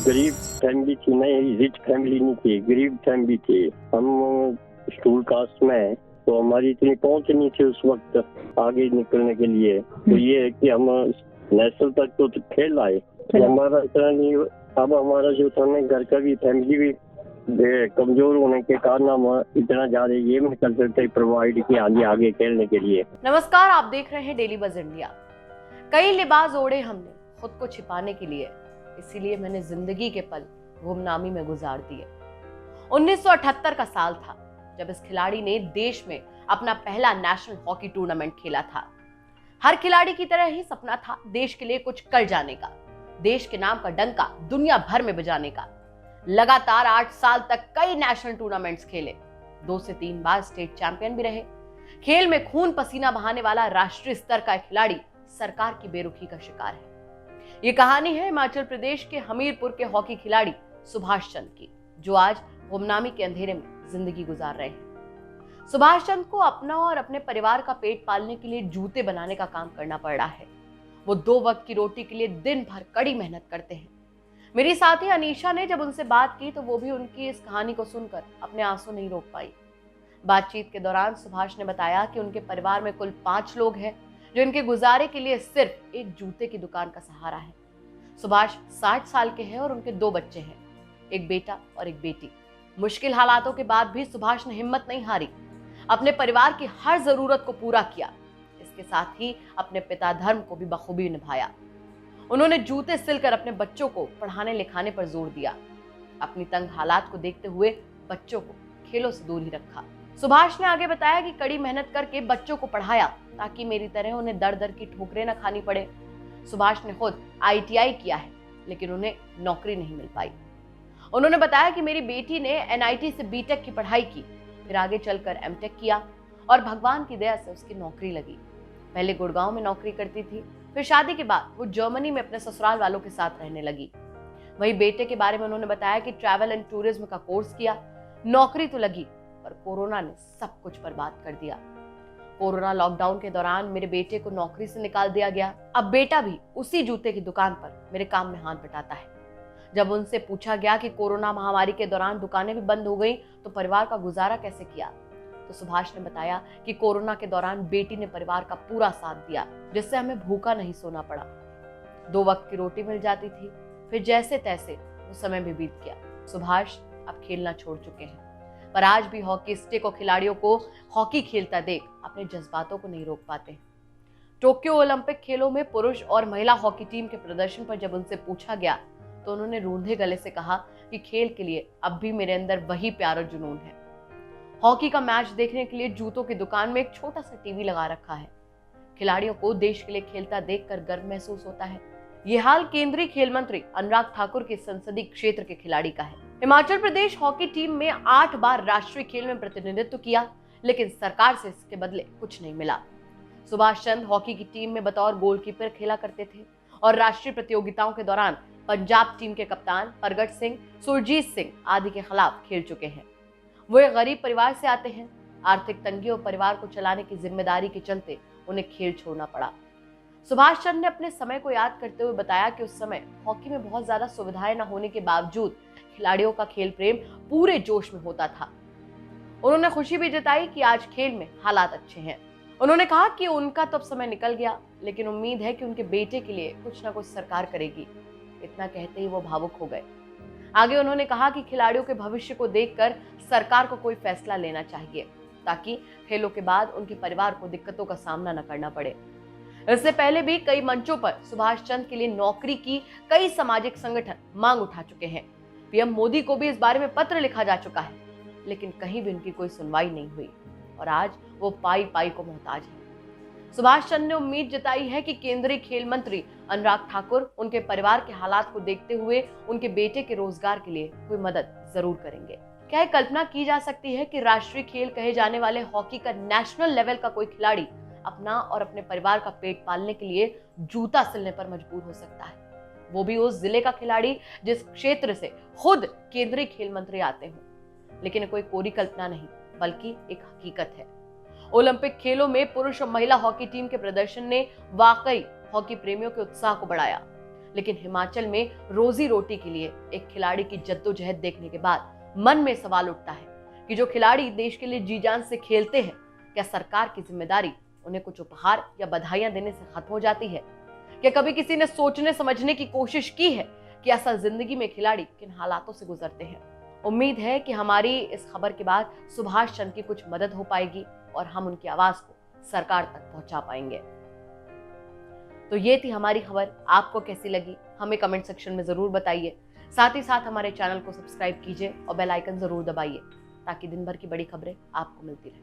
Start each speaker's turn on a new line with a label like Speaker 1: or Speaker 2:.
Speaker 1: गरीब फैमिली थी, नहीं रिच फैमिली नहीं थी, गरीब फैमिली थी। हम स्कूल कास्ट में है, तो हमारी इतनी पहुंच नहीं थी उस वक्त आगे निकलने के लिए। तो ये है कि हम नेशनल तक तो खेल आए, तो हमारा इतना नहीं। अब हमारा जो था ना, घर का भी फैमिली भी कमजोर होने के कारण हम इतना ज्यादा ये नहीं कर सकते प्रोवाइड किया आगे खेलने के लिए।
Speaker 2: नमस्कार, आप देख रहे हैं डेली बज इंडिया। कई लिबास ओढ़े हमने खुद को छिपाने के लिए, इसीलिए मैंने जिंदगी के पल गुमनामी में गुजार दिए। 1978 का साल था जब इस खिलाड़ी ने देश में अपना पहला नेशनल हॉकी टूर्नामेंट खेला था। हर खिलाड़ी की तरह ही सपना था देश के लिए कुछ कर जाने का, देश के नाम का डंका दुनिया भर में बजाने का। लगातार 8 साल तक कई नेशनल टूर्नामेंट्स खेले, 2 से 3 बार स्टेट चैंपियन भी रहे। खेल में खून पसीना बहाने वाला राष्ट्रीय स्तर का खिलाड़ी सरकार की बेरुखी का शिकार है। ये कहानी है हिमाचल प्रदेश के हमीरपुर के हॉकी खिलाड़ी सुभाष चंद की, जो आज गुमनामी के अंधेरे में जिंदगी गुजार रहे हैं। सुभाष चंद को अपना और अपने परिवार का पेट पालने के लिए जूते बनाने का काम करना पड़ रहा है। वो 2 वक्त की रोटी के लिए दिन भर कड़ी मेहनत करते हैं। मेरी साथी अनीशा ने जब उनसे बात की तो वो भी उनकी इस कहानी को सुनकर अपने आंसू नहीं रोक पाई। बातचीत के दौरान सुभाष ने बताया कि उनके परिवार में कुल 5 लोग हैं, जो इनके गुजारे के लिए सिर्फ एक जूते की दुकान का सहारा है। सुभाष 60 साल के हैं और उनके 2 बच्चे हैं, एक बेटा और एक बेटी। मुश्किल हालातों के बाद भी सुभाष ने हिम्मत नहीं हारी, अपने परिवार की हर जरूरत को पूरा किया। इसके साथ ही अपने पिता धर्म को भी बखूबी निभाया। उन्होंने जूते सिलकर अपने बच्चों को पढ़ाने लिखाने पर जोर दिया। अपनी तंग हालात को देखते हुए बच्चों को खेलों से दूर ही रखा। सुभाष ने आगे बताया कि कड़ी मेहनत करके बच्चों को पढ़ाया ताकि मेरी तरह उन्हें दर दर की ठोकरें न खानी पड़े। सुभाष ने खुद ITI किया है, लेकिन उन्हें नौकरी नहीं मिल पाई। उन्होंने बताया कि मेरी बेटी ने NIT से BTech की पढ़ाई की, फिर आगे चलकर MTech किया और भगवान की दया से उसकी नौकरी लगी। पहले गुड़गांव में नौकरी करती थी, फिर शादी के बाद वो जर्मनी में अपने ससुराल वालों के साथ रहने लगी। वहीं बेटे के बारे में उन्होंने बताया कि ट्रैवल एंड टूरिज्म का कोर्स किया, नौकरी तो लगी पर कोरोना ने सब कुछ बर्बाद कर दिया। कोरोना लॉकडाउन के दौरान मेरे बेटे को नौकरी से निकाल दिया गया। अब बेटा भी उसी जूते की दुकान पर मेरे काम में हाथ बटाता है। जब उनसे पूछा गया कि कोरोना महामारी के दौरान दुकानें भी बंद हो गई तो परिवार का गुजारा कैसे किया, तो सुभाष ने बताया कि कोरोना के दौरान बेटी ने परिवार का पूरा साथ दिया, जिससे हमें भूखा नहीं सोना पड़ा। 2 वक्त की रोटी मिल जाती थी। फिर जैसे तैसे वो समय भी बीत गया। सुभाष अब खेलना छोड़ चुके हैं, पर आज भी हॉकी स्टिक और खिलाड़ियों को हॉकी खेलता देख अपने जज्बातों को नहीं रोक पाते। टोक्यो ओलंपिक खेलों में पुरुष और महिला हॉकी टीम के प्रदर्शन पर जब उनसे पूछा गया तो उन्होंने रूंधे गले से कहा कि खेल के लिए अब भी मेरे अंदर वही प्यार और जुनून है। हॉकी का मैच देखने के लिए जूतों की दुकान में एक छोटा सा टीवी लगा रखा है। खिलाड़ियों को देश के लिए खेलता देखकर गर्व महसूस होता है। ये हाल केंद्रीय खेल मंत्री अनुराग ठाकुर के संसदीय क्षेत्र के खिलाड़ी का है। हिमाचल प्रदेश हॉकी टीम में 8 बार राष्ट्रीय खेल में प्रतिनिधित्व किया, लेकिन सरकार से इसके बदले कुछ नहीं मिला। सुभाष चंद हॉकी की टीम में बतौर गोलकीपर खेला करते थे और राष्ट्रीय प्रतियोगिताओं के दौरान पंजाब टीम के कप्तान परगट सिंह, सुरजीत सिंह आदि के खिलाफ खेल चुके हैं। वो एक गरीब परिवार से आते हैं। आर्थिक तंगी और परिवार को चलाने की जिम्मेदारी के चलते उन्हें खेल छोड़ना पड़ा। सुभाष चंद ने अपने समय को याद करते हुए बताया कि उस समय हॉकी में बहुत ज्यादा सुविधाएं न होने के बावजूद खिलाड़ियों का खेल प्रेम पूरे जोश में होता था। उन्होंने खुशी भी जताई कि आज खेल में हालात अच्छे हैं। उन्होंने कहा कि उनका तो अब समय निकल गया, लेकिन उम्मीद है कि उनके बेटे के लिए कुछ ना कुछ सरकार करेगी। इतना कहते ही वो भावुक हो गए। आगे उन्होंने कहा कि खिलाड़ियों के भविष्य को देखकर सरकार को कोई फैसला लेना चाहिए, ताकि खेलों के बाद उनके परिवार को दिक्कतों का सामना न करना पड़े। इससे पहले भी कई मंचों पर सुभाष चंद के लिए नौकरी की कई सामाजिक संगठन मांग उठा चुके हैं। PM मोदी को भी इस बारे में पत्र लिखा जा चुका है, लेकिन कहीं भी उनकी कोई सुनवाई नहीं हुई और आज वो पाई पाई को मोहताज है। सुभाष चंद ने उम्मीद जताई है कि केंद्रीय खेल मंत्री अनुराग ठाकुर उनके परिवार के हालात को देखते हुए उनके बेटे के रोजगार के लिए कोई मदद जरूर करेंगे। क्या ये कल्पना की जा सकती है कि राष्ट्रीय खेल कहे जाने वाले हॉकी का नेशनल लेवल का कोई खिलाड़ी अपना और अपने परिवार का पेट पालने के लिए जूता सिलने पर मजबूर हो सकता है, वो भी उस जिले का खिलाड़ी जिस क्षेत्र से खुद केंद्रीय खेल मंत्री आते हों। लेकिन कोई कोरी कल्पना नहीं, बल्कि एक हकीकत है। ओलंपिक खेलों में पुरुष और महिला हॉकी टीम के प्रदर्शन ने वाकई हॉकी प्रेमियों के उत्साह को बढ़ाया। लेकिन हिमाचल में रोजी रोटी के लिए एक खिलाड़ी की जद्दोजहद देखने के बाद मन में सवाल उठता है कि जो खिलाड़ी देश के लिए जी जान से खेलते हैं, क्या सरकार की जिम्मेदारी उन्हें कुछ उपहार या बधाइयां देने से खत्म हो जाती है? क्या कभी किसी ने सोचने समझने की कोशिश की है कि असल जिंदगी में खिलाड़ी किन हालातों से गुजरते हैं? उम्मीद है कि हमारी इस खबर के बाद सुभाष चंद्र की कुछ मदद हो पाएगी और हम उनकी आवाज को सरकार तक पहुंचा पाएंगे। तो ये थी हमारी खबर। आपको कैसी लगी हमें कमेंट सेक्शन में जरूर बताइए। साथ ही साथ हमारे चैनल को सब्सक्राइब कीजिए और बेल आइकन जरूर दबाइए ताकि दिन भर की बड़ी खबरें आपको मिलती रहे।